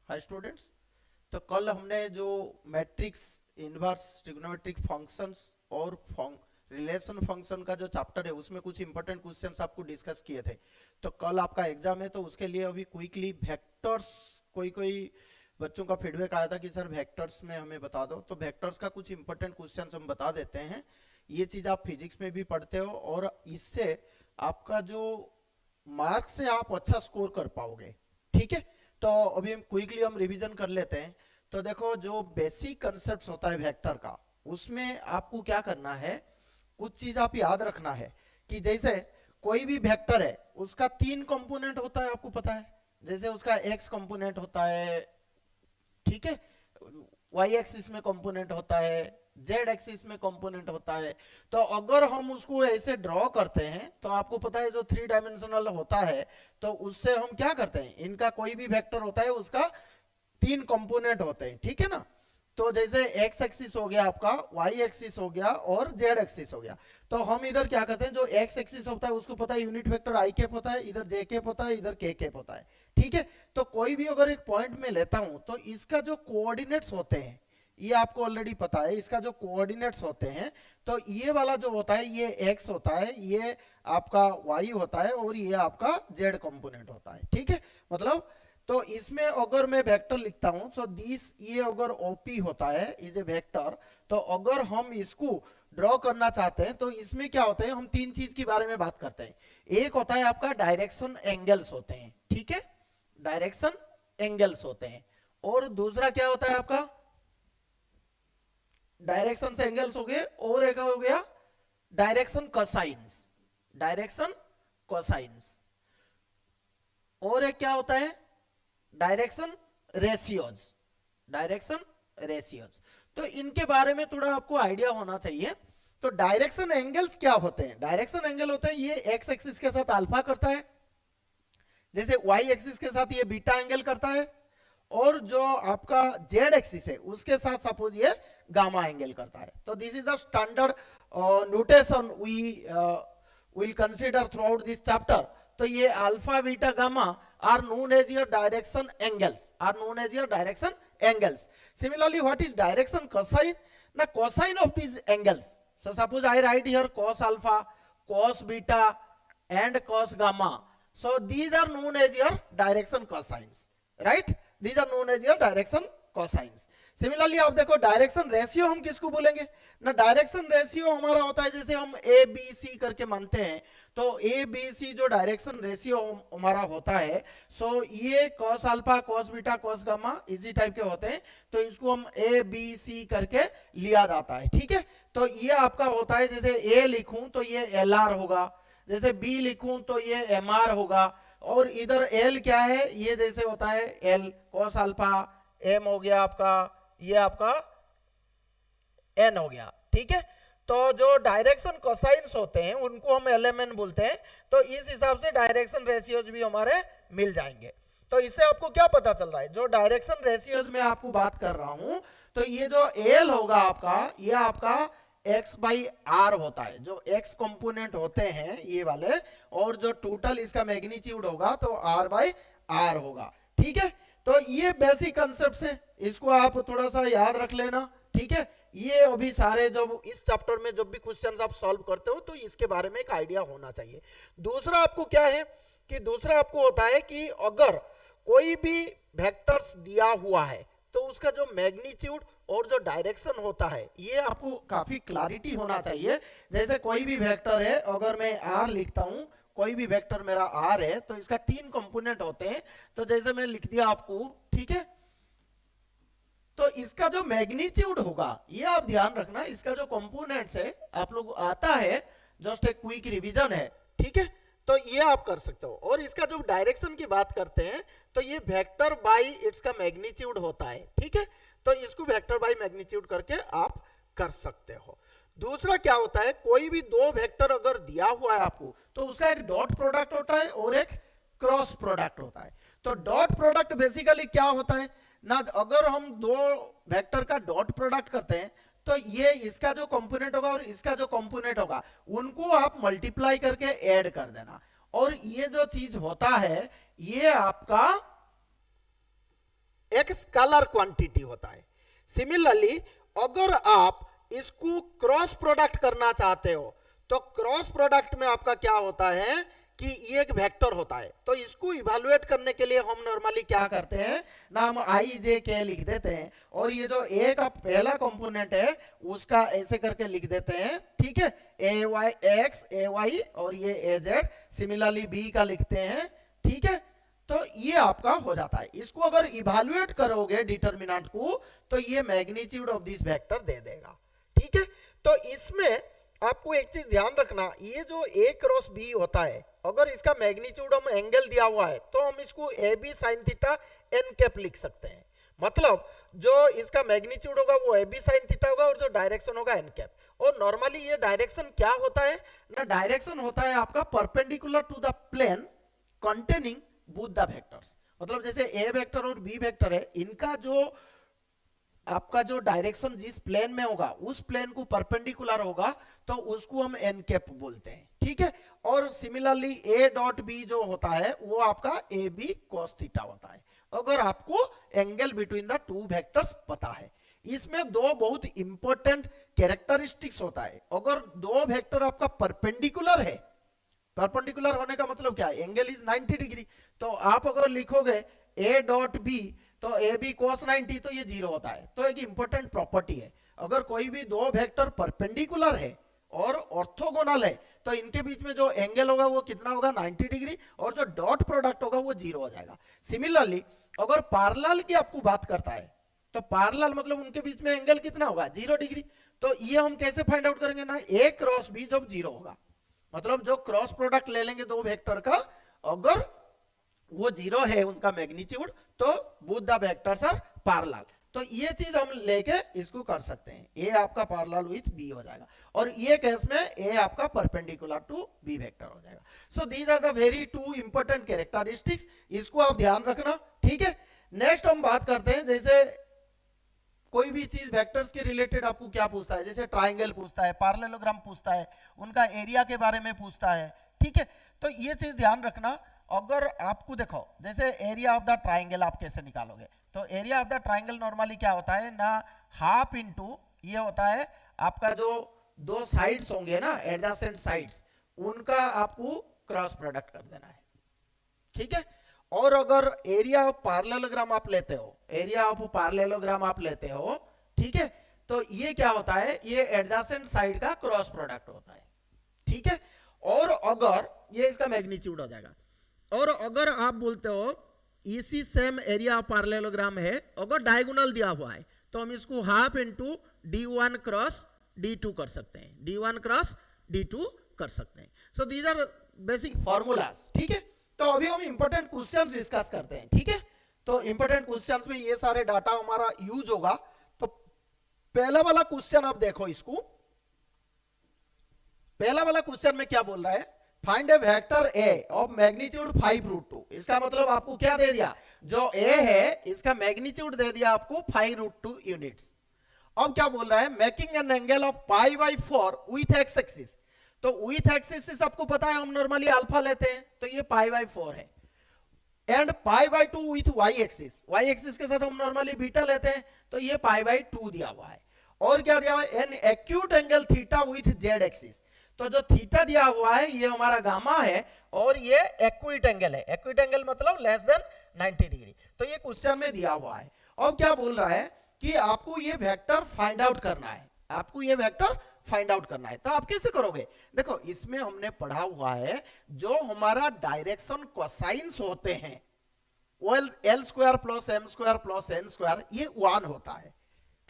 Hi students. तो कल हमने जो मैट्रिक्स, इनवर्स, ट्रिग्नोमेट्रिक फंक्शंस और रिलेशन फंक्शन का जो चैप्टर है उसमें कुछ इंपॉर्टेंट क्वेश्चंस आपको डिस्कस किए थे। तो कल आपका एग्जाम है, तो उसके लिए अभी क्विकली वेक्टर्स, कोई कोई बच्चों का फीडबैक आया था कि सर वेक्टर्स में हमें बता दो, तो वेक्टर्स का कुछ इंपॉर्टेंट क्वेश्चंस हम बता देते हैं। ये चीज आप फिजिक्स में भी पढ़ते हो और इससे आपका जो मार्क्स से आप अच्छा स्कोर कर पाओगे। ठीक है, तो अभी हम क्विकली रिवीजन कर लेते हैं। तो देखो, जो बेसिक कंसेप्ट होता है वेक्टर का, उसमें आपको क्या करना है, कुछ चीज आप याद रखना है कि जैसे कोई भी वेक्टर है उसका तीन कंपोनेंट होता है, आपको पता है। जैसे उसका एक्स कंपोनेंट होता है, ठीक है, वाई एक्सिस में कंपोनेंट होता है, जेड एक्सिस में कंपोनेंट होता है। तो अगर हम उसको ऐसे ड्रॉ करते हैं तो आपको पता है जो थ्री डायमेंशनल होता है, तो उससे हम क्या करते हैं, इनका कोई भी वेक्टर होता है उसका तीन कंपोनेंट होते हैं, ठीक है ना। तो जैसे एक्स एक्सिस हो गया आपका, वाई एक्सिस हो गया और जेड एक्सिस हो गया। तो हम इधर क्या करते हैं, जो एक्स एक्सिस होता है उसको पता है यूनिट वेक्टर आई कैप होता है, इधर जे कैप होता है, इधर के कैप होता है। ठीक है, तो कोई भी अगर एक पॉइंट में लेता हूं तो इसका जो कोऑर्डिनेट्स होते हैं, ये आपको ऑलरेडी पता है, इसका जो कोऑर्डिनेट्स होते हैं, तो ये वाला जो होता है ये एक्स होता है, ये आपका वाई होता है और ये आपका जेड कंपोनेंट होता है। ठीक है, मतलब तो इसमें अगर मैं वेक्टर लिखता हूं तो दिस, ये अगर ओपी होता है इज ए वेक्टर, तो अगर हम इसको ड्रॉ करना चाहते हैं तो इसमें क्या होता है, हम तीन चीज के बारे में बात करते हैं। एक होता है आपका डायरेक्शन एंगल्स होते हैं, ठीक है, डायरेक्शन एंगल्स होते हैं। और दूसरा क्या होता है आपका, डायरेक्शन एंगल्स हो गए, और एक हो गया डायरेक्शन कोसाइंस, डायरेक्शन कोसाइंस। और एक क्या होता है, डायरेक्शन रेशियोज, डायरेक्शन रेशियोज। तो इनके बारे में थोड़ा आपको आइडिया होना चाहिए। तो डायरेक्शन एंगल्स क्या होते हैं, डायरेक्शन एंगल होते हैं ये एक्स एक्सिस के साथ अल्फा करता है, जैसे वाई एक्सिस के साथ ये बीटा एंगल करता है, और जो आपका जेड एक्सिस है उसके साथ सपोज ये गामा एंगल करता है। तो this is the standard notation we will consider throughout this chapter. तो ये alpha beta gamma are known as your direction angles, are known as your direction angles. Similarly, what is direction cosine? Now cosine of these angles, so suppose I write here cos alpha, cos beta and cos gamma, so these are known as your direction cosines, right? These are known as your direction cosines. Similarly आप देखो direction ratio हम किसको बोलेंगे ना, direction ratio हमारा होता है, जैसे हम ए बी सी करके मानते हैं, तो ए बी सी जो डायरेक्शन रेशियो हमारा होता है, सो ये cos alpha, cos beta, cos gamma इसी टाइप के होते हैं, तो इसको हम ए बी सी करके लिया जाता है। ठीक है, तो ये आपका होता है, जैसे ए लिखूं तो ये एल आर होगा, जैसे बी लिखूं तो ये एम आर होगा, और इधर एल क्या है, ये जैसे होता है एल कॉस अल्फा, एम हो गया आपका, ये आपका एन हो गया। ठीक है, तो जो डायरेक्शन कोसाइंस होते हैं उनको हम एलएमएन बोलते हैं। तो इस हिसाब से डायरेक्शन रेशियोज भी हमारे मिल जाएंगे। तो इससे आपको क्या पता चल रहा है, जो डायरेक्शन रेशियोज में आपको बात कर रहा हूं, तो ये जो एल होगा आपका, ये आपका एक्स बाई आर होता है, जो एक्स कंपोनेंट होते हैं ये वाले, और जो टोटल इसका मैग्नीट्यूड होगा तो आर बाई आर होगा। ठीक है, तो ये बेसिक कंसेप्ट है, इसको आप थोड़ा सा याद रख लेना। ठीक है, ये अभी सारे जब इस चैप्टर में जब भी क्वेश्चंस आप सॉल्व करते हो तो इसके बारे में एक आइडिया होना चाहिए। दूसरा आपको क्या है कि दूसरा आपको होता है कि अगर कोई भी वेक्टर्स दिया हुआ है तो उसका जो मैग्नीट्यूड और जो डायरेक्शन होता है ये आपको काफी क्लैरिटी होना चाहिए। जैसे कोई भी वेक्टर है, अगर मैं आर लिखता हूं, कोई भी वेक्टर मेरा आर है, तो इसका तीन कंपोनेंट होते हैं। तो जैसे मैं लिख दिया आपको, ठीक है, तो इसका जो मैग्नीट्यूड होगा ये आप ध्यान रखना, इसका जो कंपोनेंट्स है आप लोग आता है, जस्ट एक क्विक रिवीजन है। ठीक है, तो ये आप कर सकते हो। और इसका जो डायरेक्शन की बात करते हैं तो ये वेक्टर बाई इट्स का मैग्नीट्यूड होता है। ठीक है, तो इसको वेक्टर बाई मैग्नीट्यूड करके आप कर सकते हो। दूसरा क्या होता है, कोई भी दो वेक्टर अगर दिया हुआ है आपको तो उसका एक डॉट प्रोडक्ट होता है और एक क्रॉस प्रोडक्ट होता है। तो डॉट प्रोडक्ट बेसिकली क्या होता है ना, अगर हम दो वेक्टर का डॉट प्रोडक्ट करते हैं तो ये इसका जो कंपोनेंट होगा और इसका जो कंपोनेंट होगा उनको आप मल्टीप्लाई करके ऐड कर देना, और ये जो चीज होता है ये आपका एक स्केलर क्वांटिटी होता है। सिमिलरली अगर आप इसको क्रॉस प्रोडक्ट करना चाहते हो तो क्रॉस प्रोडक्ट में आपका क्या होता है कि ये एक वेक्टर होता है। तो इसको इवैल्यूएट करने के लिए हम नॉर्मली क्या करते हैं ना, हम आई जे के लिख देते हैं और ये जो ए का पहला कंपोनेंट है उसका ऐसे करके लिख देते हैं, ठीक है, ए वाई एक्स ए वाई और ये ए जेड, सिमिलरली बी का लिखते हैं, ठीक है। तो ये आपका हो जाता है। इसको अगर इवैल्यूएट करोगे डिटरमिनेंट को तो ये मैग्नीट्यूड ऑफ दिस वेक्टर दे देगा, ठीक है। तो इसमें आपको एक चीज ध्यान रखना, ये जो ए क्रॉस बी होता है अगर इसका मैग्नीट्यूड हम एंगल दिया हुआ है तो हम इसको A B sine theta N cap लिख सकते हैं। मतलब जो इसका मैग्नीट्यूड होगा वो ए बी साइन थीटा होगा और जो डायरेक्शन होगा एन कैप। और नॉर्मली ये डायरेक्शन क्या होता है ना, डायरेक्शन होता है आपका perpendicular to the plane containing both the vectors. मतलब जैसे ए वेक्टर और बी वेक्टर है, इनका जो आपका जो डायरेक्शन जिस प्लेन में होगा उस प्लेन को परपेंडिकुलर होगा तो उसको हम एन कैप बोलते हैं, ठीक है। और सिमिलरली ए डॉट बी जो होता है वो आपका ए बी कॉस थीटा होता है अगर आपको angle between the two vectors पता है। इसमें दो बहुत इंपॉर्टेंट कैरेक्टरिस्टिक्स होता है। अगर दो वेक्टर आपका परपेंडिकुलर है, परपेंडिकुलर होने का मतलब क्या है, एंगल इज 90 डिग्री, तो आप अगर लिखोगे ए डॉट बी तो ए बी cos 90 तो ये जीरो होता है। तो एक इंपॉर्टेंट प्रॉपर्टी है, अगर कोई भी दो वेक्टर परपेंडिकुलर है और ऑर्थोगोनल है तो इनके बीच में जो एंगल होगा वो कितना होगा 90 डिग्री और जो डॉट प्रोडक्ट होगा वो जीरो हो जाएगा। सिमिलरली अगर पैरेलल की आपको बात करता है तो पैरेलल मतलब उनके बीच में एंगल कितना होगा 0 डिग्री। तो ये हम कैसे फाइंड आउट करेंगे ना, ए क्रॉस बी जब जीरो होगा, मतलब जो क्रॉस प्रोडक्ट ले लेंगे दो वेक्टर का, अगर वो जीरो है उनका मैग्नीट्यूड तो both the vectors are parallel. तो ये चीज हम लेके इसको कर सकते हैं, ए आपका पैरेलल विथ बी हो जाएगा और ये केस में ए आपका परपेंडिकुलर टू बी वेक्टर हो जाएगा। So these are the very two important characteristics, इसको आप ध्यान रखना, ठीक है। नेक्स्ट हम बात करते हैं, जैसे कोई भी चीज वेक्टर्स के रिलेटेड आपको क्या पूछता है, जैसे ट्राइंगल पूछता है, पैरेललोग्राम पूछता है, उनका एरिया के बारे में पूछता है, ठीक है। तो ये चीज ध्यान रखना, अगर आपको देखो जैसे एरिया ऑफ द ट्राइंगल आप कैसे निकालोगे, तो area of the triangle normally क्या होता है ना, हाफ इनटू ये होता है आपका जो दो साइड्स होंगे ना एडजेसेंट साइड्स, उनका आपको क्रॉस प्रोडक्ट कर देना है, ठीक है। और अगर एरिया ऑफ पैरेललोग्राम आप लेते हो, एरिया ऑफ पैरेललोग्राम आप लेते हो, ठीक है, तो ये क्या होता है, ये एडजेसेंट साइड का क्रॉस प्रोडक्ट होता है, ठीक है। और अगर ये इसका मैग्नीट्यूड हो जाएगा, और अगर आप बोलते हो इसी सेम एरिया ऑफ पैरेललोग्राम है, अगर डायगोनल दिया हुआ है तो हम इसको half into d1 cross d2 कर सकते हैं, d1 क्रॉस d2 कर सकते हैं। So these are basic formulas, ठीक है। तो अभी हम इंपॉर्टेंट क्वेश्चंस डिस्कस करते हैं, ठीक है। तो इंपॉर्टेंट क्वेश्चंस में ये सारे डाटा हमारा यूज होगा। तो पहला वाला क्वेश्चन आप देखो, इसको पहला वाला क्वेश्चन में क्या बोल रहा है, find A vector A of magnitude 5√2। इसका मतलब आपको क्या दे दिया, जो ए है इसका मैग्नीट्यूड दे दिया आपको 5√2 यूनिट्स। अब क्या बोल रहा है, making an angle of π/4 with x axis. तो विथ एक्सिस आपको पता है हम नॉर्मली अल्फा लेते हैं, तो ये π/4 है, and π/2 with y axis, y axis के साथ हम नॉर्मली बीटा लेते हैं, तो ये π/2 दिया हुआ है। और क्या दिया हुआ है, an acute angle theta with Z axis. तो जो थीटा दिया हुआ है ये हमारा गामा है और ये एक्विट एंगल है, एक्विट एंगल मतलब लेस देन 90 डिग्री। तो ये क्वेश्चन में दिया हुआ है। अब क्या बोल रहा है कि आपको ये वेक्टर फाइंड आउट करना है, आपको ये वेक्टर फाइंड आउट करना है। तो आप कैसे करोगे, देखो इसमें हमने पढ़ा हुआ है जो हमारा डायरेक्शन कोसाइंस होते हैं वो l² plus m² plus n², ये 1 होता है।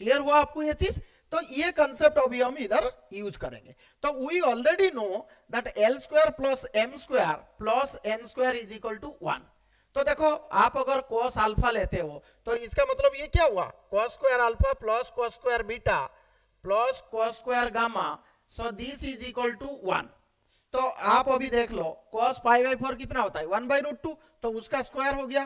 क्लियर हुआ आपको ये चीज, तो ये कंसेप्ट अभी हम इधर यूज करेंगे। तो we already know that l² plus m² plus n² is equal to 1। तो देखो आप अगर cos अल्फा लेते हो तो इसका मतलब ये क्या हुआ, cos² alpha plus cos² beta plus cos² gamma, so this is equal to 1। तो आप अभी देख लो cos π/4 कितना होता है 1/√2, तो उसका स्क्वायर हो गया,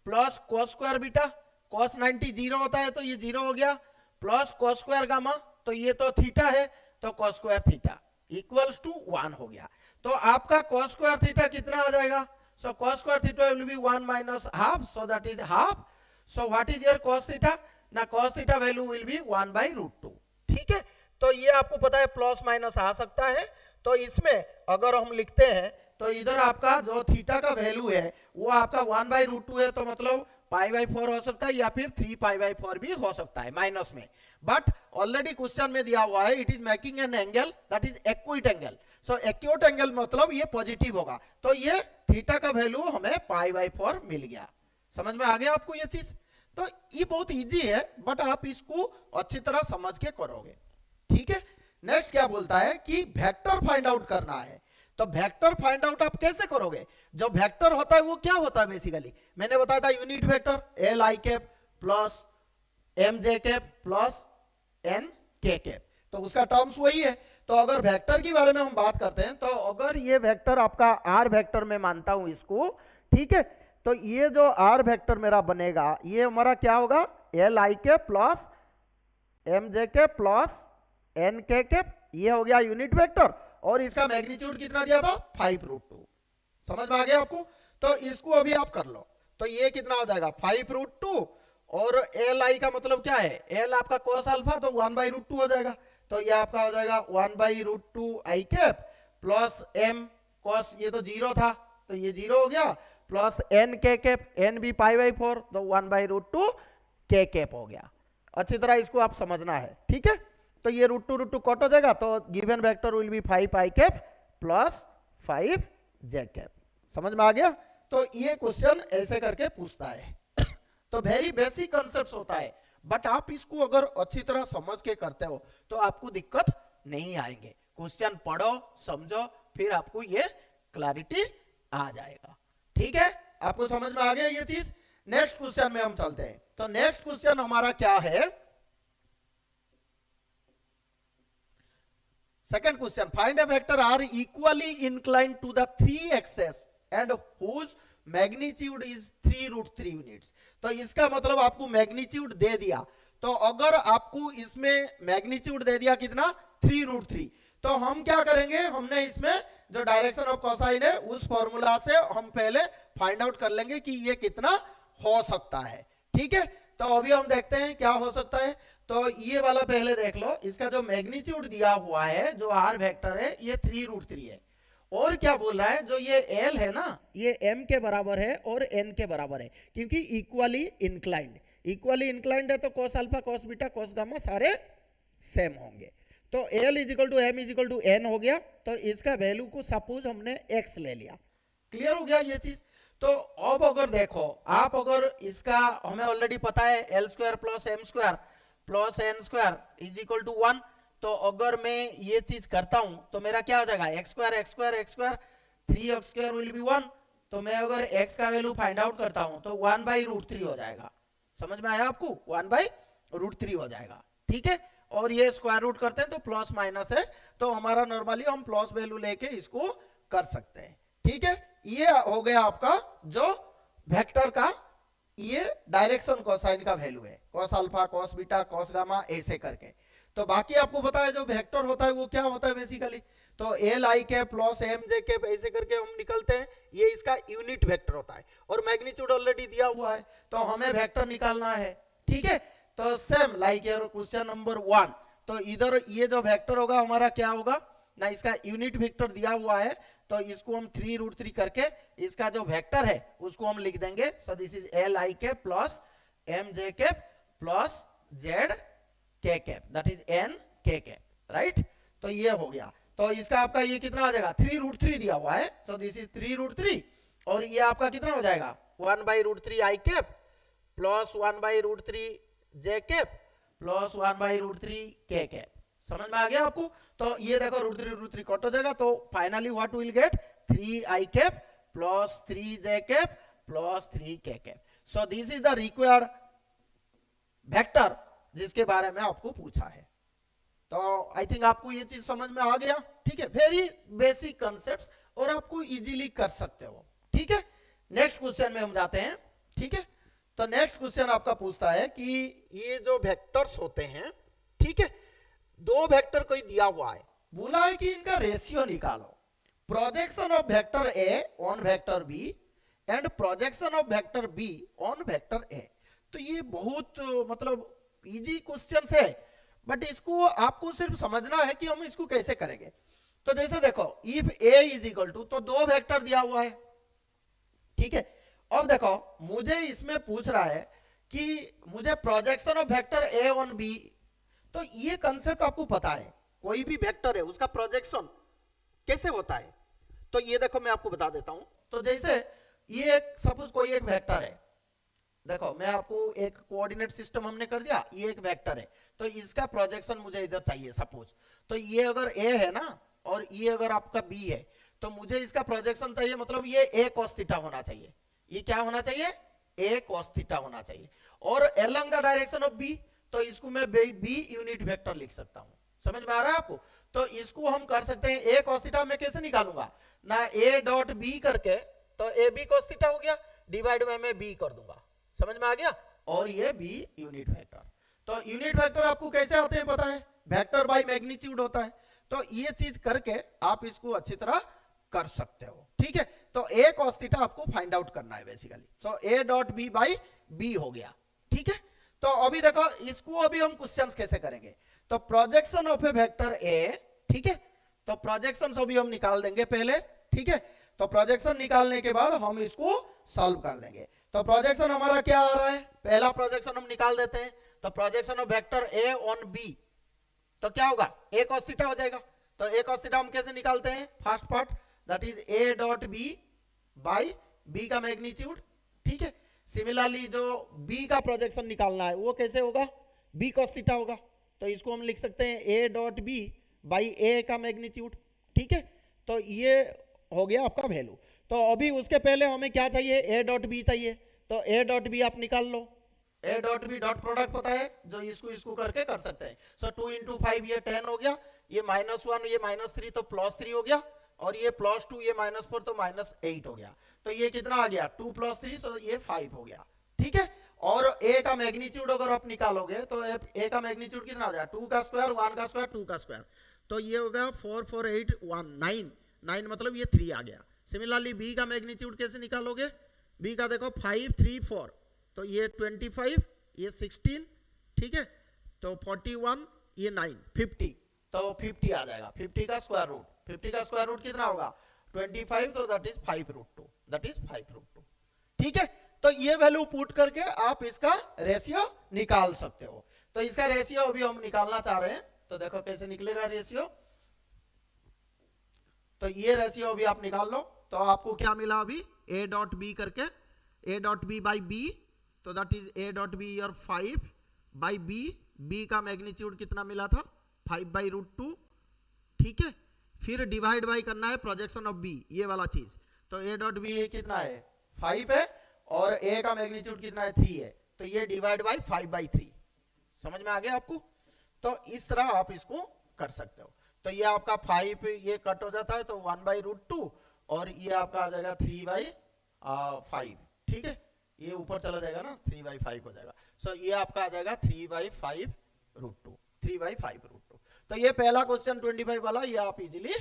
plus cos² beta, cos 90 zero होता है तो ये जीरो हो गया, प्लस cos² गामा, तो ये तो थीटा है तो cos² थीटा इक्वल्स टू 1 हो गया। तो आपका cos² थीटा कितना आ जाएगा, सो cos² theta will be 1 minus half, so that is half. So what is your cos theta? ना cos theta value will be 1/√2। ठीक है, तो ये आपको पता है प्लस माइनस आ सकता है, तो इसमें अगर हम लिखते हैं तो इधर आपका जो थीटा का वैल्यू है वो आपका 1/√2 है, तो मतलब π/4 हो सकता है या फिर 3π/4 भी हो सकता है माइनस में। बट ऑलरेडी क्वेश्चन में दिया हुआ है it is making an angle that is acute angle. So acute angle मतलब ये पॉजिटिव होगा, तो ये थीटा का वैल्यू हमें π/4 मिल गया। समझ में आ गया आपको ये चीज? तो ये बहुत इजी है, बट आप इसको अच्छी तरह समझ के करोगे। ठीक है, नेक्स्ट क्या बोलता है कि वेक्टर फाइंड आउट करना है। तो वेक्टर फाइंड आउट आप कैसे करोगे? जो वेक्टर होता है वो क्या होता है बेसिकली, मैंने बताया था unit vector L I cap plus M J cap plus N K cap, तो उसका टर्म्स वही है। तो अगर वेक्टर के बारे में हम बात करते हैं, तो अगर ये वेक्टर आपका आर वेक्टर में मानता हूं इसको, ठीक है, तो ये जो आर वेक्टर मेरा बनेगा ये हमारा क्या होगा, एल आई के प्लस एम जे के प्लस एन के, ये हो गया यूनिट वेक्टर, और इसका मैग्नीट्यूड कितना दिया था 5√2। समझ में आ गया आपको? तो इसको अभी आप कर लो, तो ये कितना हो जाएगा 5√2, और एल आई का मतलब क्या है, एल आपका cos अल्फा, तो 1/√2 हो जाएगा, तो ये आपका हो जाएगा 1/√2 आई कैप प्लस एम cos, ये तो 0 था तो ये 0 हो गया, plus N K cap, N भी π/4, तो 1/√2 के कैप हो गया। अच्छी तरह इसको आप समझना है, ठीक है। तो ये √2 कट हो जाएगा, तो given vector will be 5 I cap plus 5 J cap. समझ में आ गया? तो ये क्वेश्चन ऐसे करके पूछता है। तो वेरी बेसिक कॉन्सेप्ट्स होता है, बट आप इसको अगर अच्छी तरह समझ के करते हो तो आपको दिक्कत नहीं आएंगे। क्वेश्चन पढ़ो, समझो, फिर आपको ये क्लैरिटी आ जाएगा। ठीक है, आपको समझ में आ गया ये चीज? नेक्स्ट क्वेश्चन में हम चलते हैं। तो नेक्स्ट क्वेश्चन हमारा क्या है, second question, find a vector R equally inclined to the 3 axes and whose magnitude is 3√3 units. तो इसका मतलब आपको मैग्नीट्यूड दे दिया, तो अगर आपको इसमें मैग्नीट्यूड दे दिया कितना 3√3, तो हम क्या करेंगे, हमने इसमें जो डायरेक्शन ऑफ कोसाइन है उस फॉर्मूला से हम पहले फाइंड आउट कर लेंगे कि ये कितना हो सकता है। ठीक है, तो अभी हम देखते हैं क्या हो सकता है। तो ये वाला पहले देख लो, इसका जो मैग्नीट्यूड दिया हुआ है जो आर वेक्टर है ये 3√3 है, और क्या बोल रहा है, जो ये एल है ना ये एम के बराबर है और एन के बराबर है, क्योंकि इक्वली इंक्लाइंड है, तो cos alpha cos beta cos gamma सारे सेम होंगे। तो L = M = N हो गया, तो इसका वैल्यू को सपोज हमने x ले लिया। क्लियर हो गया ये चीज? तो अब अगर देखो आप, अगर इसका हमें ऑलरेडी पता है L² + M² + N² = 1, तो अगर मैं ये चीज करता हूं तो मेरा क्या हो जाएगा, x² 3x² विल बी 1, तो मैं अगर x का वैल्यू फाइंड आउट करता हूं तो 1/√3 हो जाएगा। समझ में आया आपको? 1/√3 हो जाएगा। ठीक है, और ये स्क्वायर रूट करते हैं तो प्लस माइनस है, तो हमारा नॉर्मली हम प्लस वैल्यू लेके इसको कर सकते हैं। ठीक है, ये हो गया आपका जो वेक्टर का ये डायरेक्शन कोसाइन का वैल्यू है, cos alpha cos beta cos gamma ऐसे करके। तो बाकी आपको पता है जो वेक्टर होता है वो क्या होता है बेसिकली, तो एल आई के प्लस एम जे के ऐसे करके हम निकलते हैं, ये इसका यूनिट वेक्टर होता है, और मैग्नीट्यूड ऑलरेडी दिया हुआ है तो हमें वेक्टर निकालना है। ठीक है, तो same like your question number 1, तो इधर ये जो वेक्टर होगा हमारा क्या होगा ना, इसका यूनिट वेक्टर दिया हुआ है, तो इसको हम 3√3 करके इसका जो वेक्टर है उसको हम लिख देंगे। सो दिस इज एल आई के प्लस एम जे के प्लस जेड के cap, that is an K cap, right. तो ये हो गया, तो इसका आपका ये कितना आ जाएगा 3√3 दिया हुआ है, सो दिस इज 3√3, और ये आपका कितना हो जाएगा 1/√3 आई कैप प्लस 1/√3 जे कैप प्लस 1/√3 के कैप। समझ में आ गया आपको? तो ये देखो √3 कट हो जाएगा, तो finally what will get 3 I cap plus 3 J cap plus 3 के cap. So this is the required vector जिसके बारे में आपको पूछा है। तो आई थिंक आपको ये चीज समझ में आ गया। ठीक है, वेरी बेसिक कॉन्सेप्ट्स, और आपको इजीली कर सकते हो। ठीक है, नेक्स्ट क्वेश्चन में हम जाते हैं। ठीक है, तो नेक्स्ट क्वेश्चन आपका पूछता है कि ये जो वेक्टर्स होते हैं, ठीक है, दो वेक्टर कोई दिया हुआ है, बोला है कि इनका रेशियो निकालो, projection of vector A on vector B and projection of vector B on vector A. तो ये बहुत मतलब इजी क्वेश्चन है, बट इसको आपको सिर्फ समझना है कि हम इसको कैसे करेंगे। तो जैसे देखो if a is equal to, तो दो वेक्टर दिया हुआ है, ठीक है। अब देखो मुझे इसमें पूछ रहा है कि मुझे projection of vector a on b, तो ये कंसेप्ट आपको पता है, कोई भी वेक्टर है उसका प्रोजेक्शन कैसे होता है। तो ये देखो मैं आपको बता देता हूं। तो जैसे ये सपोज कोई एक वेक्टर है, देखो मैं आपको एक कोऑर्डिनेट सिस्टम हमने कर दिया, ये एक वेक्टर है, तो इसका प्रोजेक्शन मुझे इधर चाहिए सपोज। तो ये अगर a है ना और ये अगर आपका b है, तो मुझे इसका प्रोजेक्शन चाहिए, मतलब ये a cos थीटा होना चाहिए। ये क्या होना चाहिए? a cos थीटा होना चाहिए। और along the direction of b, तो इसको मैं b यूनिट वेक्टर लिख सकता हूं। समझ में आ रहा है आपको? तो इसको हम कर सकते हैं a cos थीटा मैं कैसे निकालूंगा ना, a डॉट b करके, तो a b cos थीटा हो गया, डिवाइड में मैं b कर दूंगा। समझ में आ गया? और ये b यूनिट वेक्टर। तो यूनिट वेक्टर आपको कैसे आते हैं पता है? वेक्टर बाय मैग्नीट्यूड होता है। तो ये चीज करके आप इसको अच्छी तरह कर सकते हो, ठीक है। तो a cos थीटा आपको फाइंड आउट करना है basically. So a dot b by b हो गया, ठीक है। तो अभी देखो इसको अभी हम क्वेश्चंस कैसे करेंगे। तो projection of A vector a, ठीक है, तो प्रोजेक्शन अभी हम निकाल देंगे पहले, ठीक है। तो प्रोजेक्शन निकालने के बाद हम इसको सॉल्व कर देंगे। तो प्रोजेक्शन हमारा क्या आ रहा है, पहला प्रोजेक्शन हम निकाल देते हैं। तो projection of vector a on b, तो क्या होगा? a cos थीटा हो जाएगा। तो a cos थीटा हम कैसे निकालते हैं? First part that is a dot b by b का मैग्नीट्यूड, ठीक है। सिमिलरली जो b का प्रोजेक्शन निकालना है वो कैसे होगा? b cos थीटा होगा। तो इसको हम लिख सकते हैं a dot b by a का मैग्नीट्यूड, ठीक है। तो ये हो गया आपका वैल्यू। तो अभी उसके पहले हमें क्या चाहिए? a डॉट b चाहिए। तो a डॉट b आप निकाल लो। a dot b dot product पता है, जो इसको इसको करके कर सकते हैं। सो 2 इंटू 5 ये 10 हो गया, ये -1 ये -3 तो +3 हो गया, और ये +2 ये -4 तो -8 हो गया। तो ये कितना आ गया? 2 + 3, सो ये 5 हो गया, ठीक है। और a का मैग्नीट्यूड अगर आप निकालोगे तो a का मैग्नीट्यूड कितना आ जाएगा? 2 का स्क्वायर 1 का स्क्वायर 2 का स्क्वायर, तो ये हो गया 4 4 8 1 9 9, मतलब ये 3 आ गया। सिमिलरली b का मैग्नीट्यूड कैसे निकालोगे? b का देखो 5 3 4, तो ये 25 ये 16, ठीक है। तो 41 ये 9 50, तो 50 आ जाएगा। 50 का स्क्वायर रूट, 50 का स्क्वायर रूट कितना होगा? 25, तो दैट इज 5√2, दैट इज 5√2, ठीक है। तो ये वैल्यू पुट करके आप इसका रेशियो निकाल सकते हो। तो इसका रेशियो अभी हम निकालना चाह रहे हैं, तो देखो कैसे निकलेगा रेशियो। तो ये रेशियो अभी आप निकाल लो। तो आपको क्या मिला अभी? a डॉट b करके, a dot b by b, तो that is a dot b और 5 बाई b का मैग्नीट्यूड कितना मिला था? 5/√2, ठीक है। फिर डिवाइड बाई करना है प्रोजेक्शन ऑफ b, ये वाला चीज। तो a डॉट b कितना है? 5 है, और a का मैग्नीट्यूड कितना है? 3 है, तो ये डिवाइड बाई 5/3। समझ में आ गया आपको? तो इस तरह आप इसको कर सकते हो। तो ये आपका 5 ये कट हो जाता है, तो 1/√2, और ये आपका आ जाएगा 3/5, ठीक है। ये ऊपर चला जाएगा ना, 3/5 हो जाएगा। सो ये आपका आ जाएगा 3/5√2, 3/5√2। तो ये पहला क्वेश्चन 25 वाला, ये आप इजीली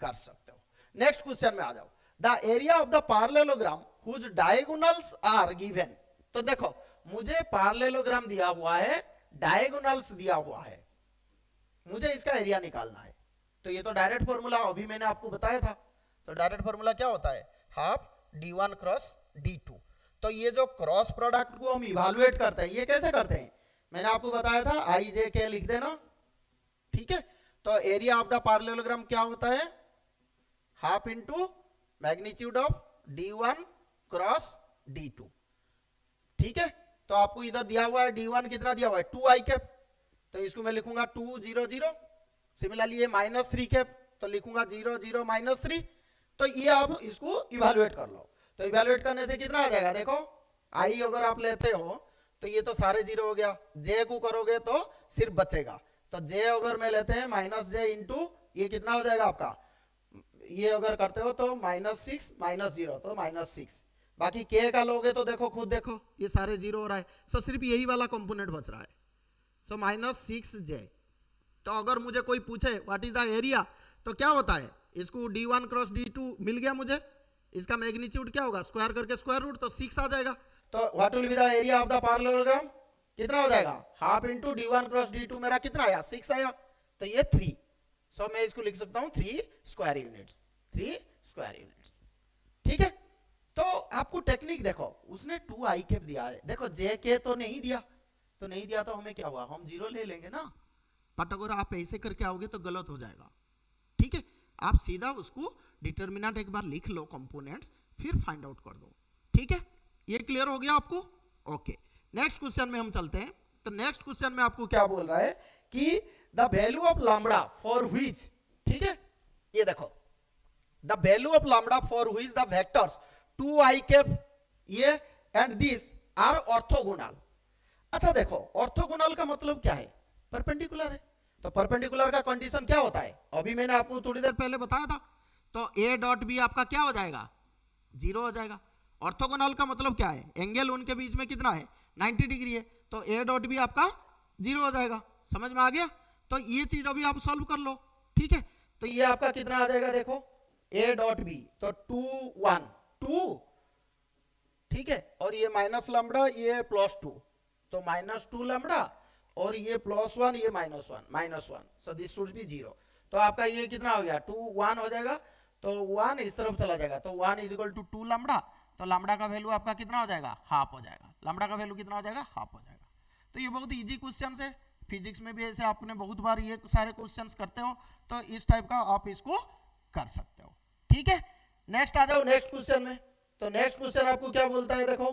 कर सकते हो। नेक्स्ट क्वेश्चन में आ जाओ। The area of the parallelogram whose diagonals are given. तो देखो मुझे पैरेललोग्राम दिया हुआ है, डायगोनल्स दिया हुआ है, मुझे इसका एरिया निकालना है। तो ये तो डायरेक्ट फॉर्मूला अभी मैंने आपको बताया था। तो डायरेक्ट फॉर्मूला क्या होता है? Half d1 cross d2। तो ये जो क्रॉस प्रोडक्ट को हम इवैल्यूएट करते हैं, ये कैसे करते हैं? मैंने आपको बताया था, आई जे के लिख देना, ठीक है। तो एरिया ऑफ द पैरेललोग्राम क्या होता है? Half into magnitude of d1 cross d2, ठीक है। तो आपको इधर दिया हुआ है d1 कितना दिया हुआ है? 2i कैप, तो इसको मैं लिखूंगा 2 0 0। सिमिलरली ये -3 कैप, तो लिखूंगा 0 0 -3। तो ये आप इसको इवैल्यूएट कर लो। तो इवैल्यूएट करने से कितना आ जाएगा? देखो आई अगर आप लेते हो तो ये तो सारे 0 हो गया, जे को करोगे तो सिर्फ बचेगा। तो जे अगर मैं लेते हैं -j इंटू ये कितना हो जाएगा आपका? ये अगर करते हो तो -6 -0 तो -6। बाकी k का लोगे तो देखो खुद देखो ये सारे 0 हो रहा है। सो सिर्फ यही वाला कंपोनेंट बच रहा है। सो -6j। तो अगर मुझे कोई पूछे व्हाट इज द एरिया, तो क्या होता है? इसको d1 क्रॉस d2 मिल गया मुझे, इसका मैग्नीट्यूड क्या होगा? स्क्वायर करके स्क्वायर रूट, तो 6 आ जाएगा। तो what will be the area of the parallelogram, कितना हो जाएगा, half into d1 cross d2 मेरा कितना आया 6 आया, तो ये 3, सो मैं इसको लिख सकता हूं 3 स्क्वायर यूनिट्स, 3 स्क्वायर यूनिट्स। ठीक है, तो आपको टेक्निक देखो, उसने 2 आई कैप दिया है, देखो जे के तो नहीं दिया, तो नहीं दिया तो हमें क्या हुआ, हम 0 ले लेंगे ना, बट अगर आप ऐसे करके आओगे तो गलत हो जाएगा। ठीक है, आप सीधा उसको डिटर्मिनेंट एक बार लिख लो कंपोनेंट्स, फिर फाइंड आउट कर दो। ठीक है, ये क्लियर हो गया आपको? ओके, नेक्स्ट क्वेश्चन में हम चलते हैं। तो नेक्स्ट क्वेश्चन में आपको क्या बोल रहा है कि the value of lambda for which, ठीक है, ये देखो the value of lambda for which the vectors 2 i cap ये एंड दिस आर ऑर्थोगोनल। अच्छा देखो, ऑर्थोगोनल का मतलब क्या है, परपेंडिकुलर है, तो परपेंडिकुलर का कंडीशन क्या होता है, अभी मैंने आपको थोड़ी देर पहले बताया था, तो a डॉट बी आपका क्या हो जाएगा, 0 हो जाएगा। ऑर्थोगोनल का मतलब क्या है, एंगल उनके बीच में कितना है 90 डिग्री है, तो a डॉट बी आपका 0 हो जाएगा। समझ में आ गया? तो ये चीज अभी आप सॉल्व कर लो। ठीक है, तो ये आपका कितना आ जाएगा, देखो a डॉट बी तो 2 1 2, ठीक है, और ये माइनस लैम्बडा ये प्लस 2, तो -2 लैम्बडा, और ये +1 ये -1, सो दिस शुड बी 0। तो आपका ये कितना हो गया 2 1 हो जाएगा, तो 1 इस तरफ चला जाएगा, तो 1 इज इक्वल टू 2 लैम्बडा, तो लैम्बडा का वैल्यू आपका कितना हो जाएगा, हाफ हो जाएगा, लैम्बडा का वैल्यू कितना हो जाएगा, हाफ हो जाएगा। तो ये बहुत इजी क्वेश्चन है, फिजिक्स में भी ऐसे आपने बहुत बार ये सारे क्वेश्चन करते हो, तो इस टाइप का आप इसको कर सकते हो। ठीक है, नेक्स्ट आ जाओ नेक्स्ट क्वेश्चन में। तो नेक्स्ट क्वेश्चन आपको क्या बोलता है, देखो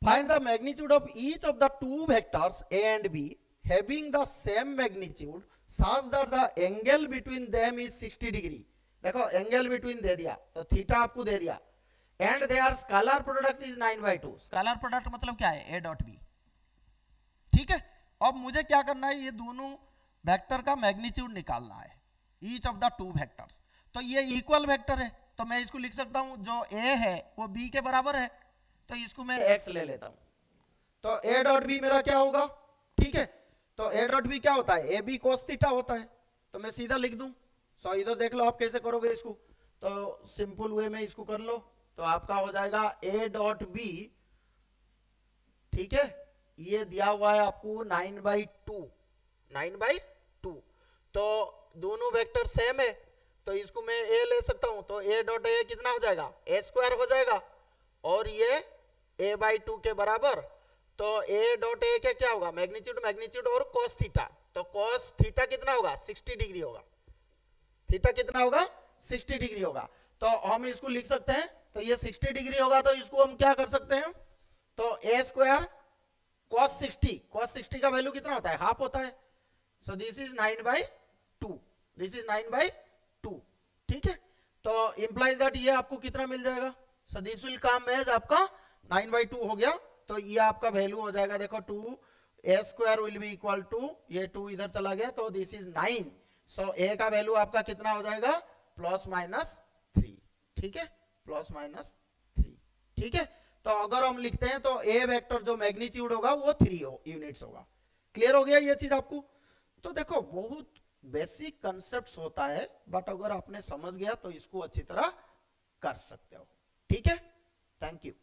find the magnitude of each of the 2 vectors a and b having the same magnitude such that the angle between them is 60 degree. देखो एंगल बिटवीन दे दिया, तो थीटा आपको दे दिया, and their scalar product is 9/2। Scalar product मतलब क्या है, a डॉट बी। ठीक है, अब मुझे क्या करना है, ये दोनों वेक्टर का मैग्नीट्यूड निकालना है, ईच ऑफ द 2 वेक्टर्स। तो ये इक्वल वेक्टर है, तो मैं इसको लिख सकता हूं जो a है वो b के बराबर है, तो इसको मैं x ले लेता हूं, तो a डॉट बी मेरा क्या होगा। ठीक है, तो a डॉट बी क्या होता है, ए बी कोस थीटा होता है, तो मैं सीधा लिख दूं। सो इधर देख लो आप कैसे करोगे इसको, तो सिंपल वे में इसको कर लो, तो आपका हो जाएगा a डॉट बी, ठीक है, ये दिया हुआ है आपको 9/2, तो दोनों वेक्टर सेम है, तो इसको मैं a ले सकता हूं, तो a डॉट a कितना हो जाएगा, a स्क्वायर हो जाएगा, और ये a/2 के बराबर, तो a डॉट a का क्या होगा, मैग्नीट्यूड और cos थीटा, तो cos थीटा कितना होगा 60 डिग्री होगा, थीटा कितना होगा 60 डिग्री होगा, तो हम इसको लिख सकते हैं, तो ये 60 डिग्री होगा, तो इसको हम क्या कर सकते हैं, तो a स्क्वायर cos 60 का वैल्यू कितना होता है, हाफ होता है, सो दिस इज 9/2, दिस इज 9/2। ठीक है, तो इंप्लाइज दैट ये आपको कितना मिल जाएगा, so this will come as आपका 9/2 हो गया, तो ये आपका वैल्यू हो जाएगा, देखो 2 a square will be equal to, ये 2 इधर चला गया, तो दिस इज 9, सो a का वैल्यू आपका कितना हो जाएगा +-3। ठीक है, +-3। ठीक है, तो अगर हम लिखते हैं तो a वेक्टर जो मैग्नीट्यूड होगा वो 3 यूनिट्स होगा। क्लियर हो गया ये चीज आपको? तो देखो बहुत बेसिक कंसेप्ट्स होता है, बट अगर आपने समझ गया तो इसको अच्छी तरह कर सकते हो। ठीक है, थैंक यू।